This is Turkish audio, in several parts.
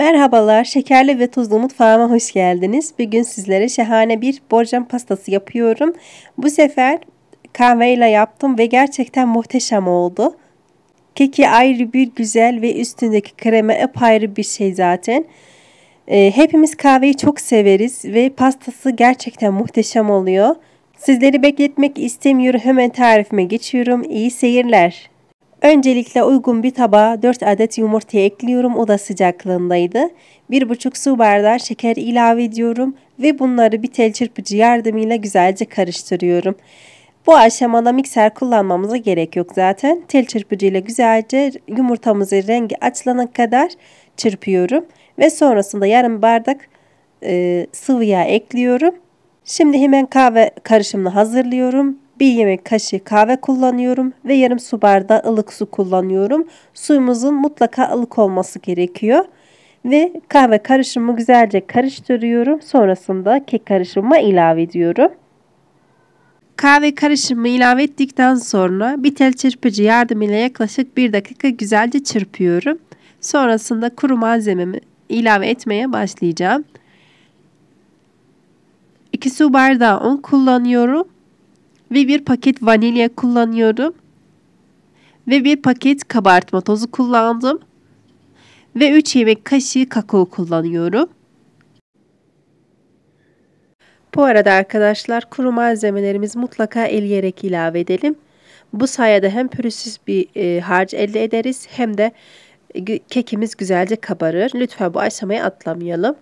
Merhabalar, şekerli ve tuzlu mutfağıma hoş geldiniz. Bugün sizlere şahane bir borcam pastası yapıyorum. Bu sefer kahveyle yaptım ve gerçekten muhteşem oldu. Keki ayrı bir güzel ve üstündeki krema apayrı bir şey zaten. Hepimiz kahveyi çok severiz ve pastası gerçekten muhteşem oluyor. Sizleri bekletmek istemiyorum. Hemen tarifime geçiyorum. İyi seyirler. Öncelikle uygun bir tabağa 4 adet yumurta ekliyorum. Oda sıcaklığındaydı. 1,5 su bardağı şeker ilave ediyorum ve bunları bir tel çırpıcı yardımıyla güzelce karıştırıyorum. Bu aşamada mikser kullanmamıza gerek yok zaten. Tel çırpıcı ile güzelce yumurtamızın rengi açılana kadar çırpıyorum ve sonrasında yarım bardak sıvı yağ ekliyorum. Şimdi hemen kahve karışımını hazırlıyorum. 1 yemek kaşığı kahve kullanıyorum ve yarım su bardağı ılık su kullanıyorum. Suyumuzun mutlaka ılık olması gerekiyor. Ve kahve karışımı güzelce karıştırıyorum. Sonrasında kek karışımıma ilave ediyorum. Kahve karışımı ilave ettikten sonra bir tel çırpıcı yardımıyla yaklaşık 1 dakika güzelce çırpıyorum. Sonrasında kuru malzememi ilave etmeye başlayacağım. 2 su bardağı un kullanıyorum. Ve 1 paket vanilya kullanıyorum. Ve 1 paket kabartma tozu kullandım. Ve 3 yemek kaşığı kakao kullanıyorum. Bu arada arkadaşlar kuru malzemelerimizi mutlaka eleyerek ilave edelim. Bu sayede hem pürüzsüz bir harç elde ederiz hem de kekimiz güzelce kabarır. Lütfen bu aşamayı atlamayalım.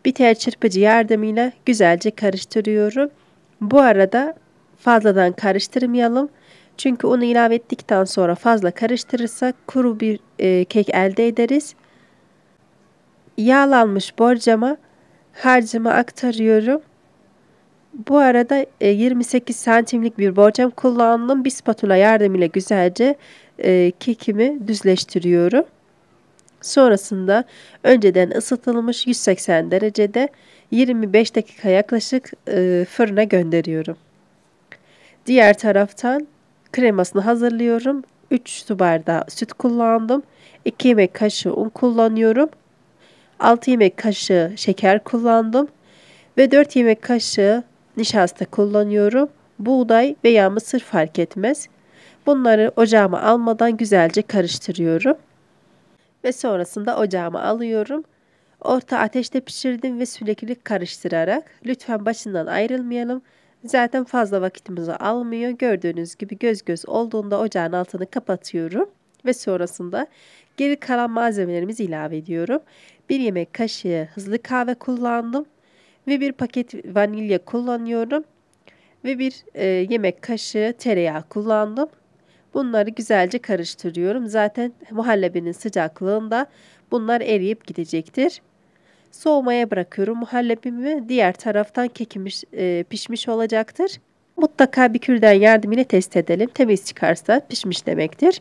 Bir tel çırpıcı yardımıyla güzelce karıştırıyorum. Bu arada fazladan karıştırmayalım. Çünkü onu ilave ettikten sonra fazla karıştırırsak kuru bir kek elde ederiz. Yağlanmış borcama harcımı aktarıyorum. Bu arada 28 santimlik bir borcam kullandım. Bir spatula yardımıyla güzelce kekimi düzleştiriyorum. Sonrasında önceden ısıtılmış 180 derecede 25 dakika yaklaşık fırına gönderiyorum. Diğer taraftan kremasını hazırlıyorum. 3 su bardağı süt kullandım. 2 yemek kaşığı un kullanıyorum. 6 yemek kaşığı şeker kullandım. Ve 4 yemek kaşığı nişasta kullanıyorum. Buğday veya mısır fark etmez. Bunları ocağıma almadan güzelce karıştırıyorum. Ve sonrasında ocağıma alıyorum. Orta ateşte pişirdim ve sürekli karıştırarak. Lütfen başından ayrılmayalım. Zaten fazla vakitimizi almıyor. Gördüğünüz gibi göz göz olduğunda ocağın altını kapatıyorum. Ve sonrasında geri kalan malzemelerimizi ilave ediyorum. 1 yemek kaşığı hızlı kahve kullandım. Ve 1 paket vanilya kullanıyorum. Ve 1 yemek kaşığı tereyağı kullandım. Bunları güzelce karıştırıyorum. Zaten muhallebinin sıcaklığında bunlar eriyip gidecektir. Soğumaya bırakıyorum muhallebimi. Diğer taraftan kekimiz pişmiş olacaktır. Mutlaka bir kürdan yardımıyla test edelim. Temiz çıkarsa pişmiş demektir.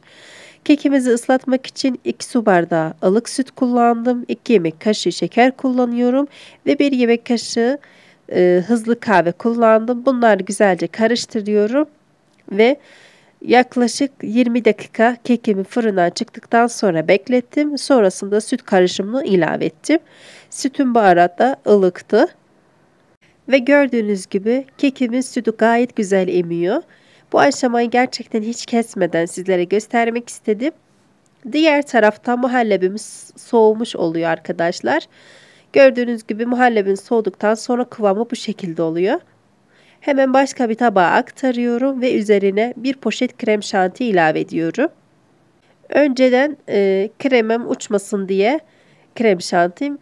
Kekimizi ıslatmak için 2 su bardağı ılık süt kullandım. 2 yemek kaşığı şeker kullanıyorum. Ve 1 yemek kaşığı hızlı kahve kullandım. Bunları güzelce karıştırıyorum. Ve yaklaşık 20 dakika kekimi fırından çıktıktan sonra beklettim. Sonrasında süt karışımını ilave ettim. Sütün baharatı da ılıktı. Ve gördüğünüz gibi kekimin sütü gayet güzel emiyor. Bu aşamayı gerçekten hiç kesmeden sizlere göstermek istedim. Diğer taraftan muhallebimiz soğumuş oluyor arkadaşlar. Gördüğünüz gibi muhallebimiz soğuduktan sonra kıvamı bu şekilde oluyor. Hemen başka bir tabağa aktarıyorum ve üzerine 1 poşet krem şanti ilave ediyorum. Önceden kremem uçmasın diye krem şantim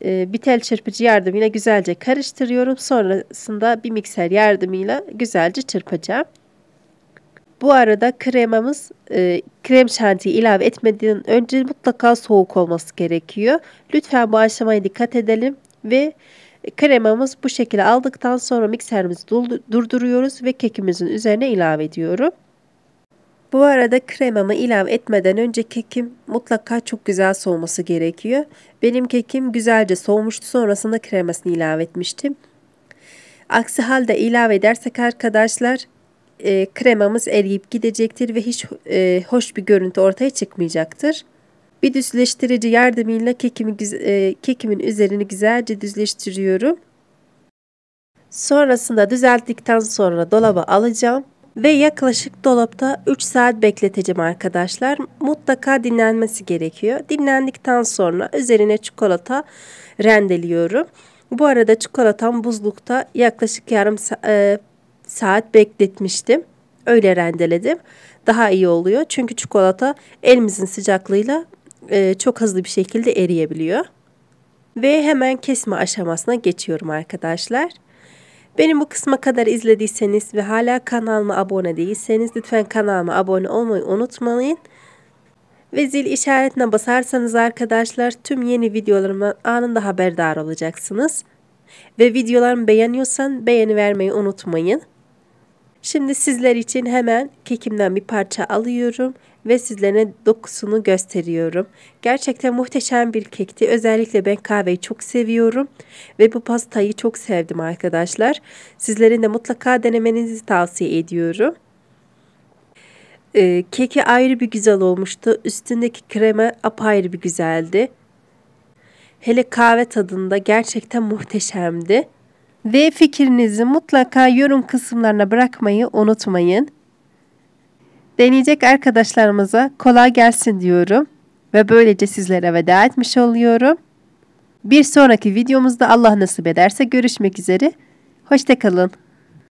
bir tel çırpıcı yardımıyla güzelce karıştırıyorum. Sonrasında bir mikser yardımıyla güzelce çırpacağım. Bu arada kremamız krem şantiyi ilave etmeden önce mutlaka soğuk olması gerekiyor. Lütfen bu aşamaya dikkat edelim ve kremamız bu şekilde aldıktan sonra mikserimizi durduruyoruz ve kekimizin üzerine ilave ediyorum. Bu arada kremamı ilave etmeden önce kekim mutlaka çok güzel soğuması gerekiyor. Benim kekim güzelce soğumuştu, sonrasında kremasını ilave etmiştim. Aksi halde ilave edersek arkadaşlar kremamız eriyip gidecektir ve hiç hoş bir görüntü ortaya çıkmayacaktır. Bir düzleştirici yardımıyla kekimin üzerini güzelce düzleştiriyorum. Sonrasında düzelttikten sonra dolaba alacağım ve yaklaşık dolapta 3 saat bekleteceğim arkadaşlar. Mutlaka dinlenmesi gerekiyor. Dinlendikten sonra üzerine çikolata rendeliyorum. Bu arada çikolatam buzlukta yaklaşık yarım saat bekletmiştim. Öyle rendeledim. Daha iyi oluyor. Çünkü çikolata elimizin sıcaklığıyla çok hızlı bir şekilde eriyebiliyor. Ve hemen kesme aşamasına geçiyorum arkadaşlar. Benim bu kısma kadar izlediyseniz ve hala kanalıma abone değilseniz lütfen kanalıma abone olmayı unutmayın. Ve zil işaretine basarsanız arkadaşlar tüm yeni videolarımdan anında haberdar olacaksınız. Ve videolarımı beğeniyorsan beğeni vermeyi unutmayın. Şimdi sizler için hemen kekimden bir parça alıyorum ve sizlere dokusunu gösteriyorum. Gerçekten muhteşem bir kekti. Özellikle ben kahveyi çok seviyorum ve bu pastayı çok sevdim arkadaşlar. Sizlerin de mutlaka denemenizi tavsiye ediyorum. Keki ayrı bir güzel olmuştu. Üstündeki krema apayrı bir güzeldi. Hele kahve tadında gerçekten muhteşemdi. Ve fikrinizi mutlaka yorum kısımlarına bırakmayı unutmayın. Deneyecek arkadaşlarımıza kolay gelsin diyorum. Ve böylece sizlere veda etmiş oluyorum. Bir sonraki videomuzda Allah nasip ederse görüşmek üzere. Hoşça kalın.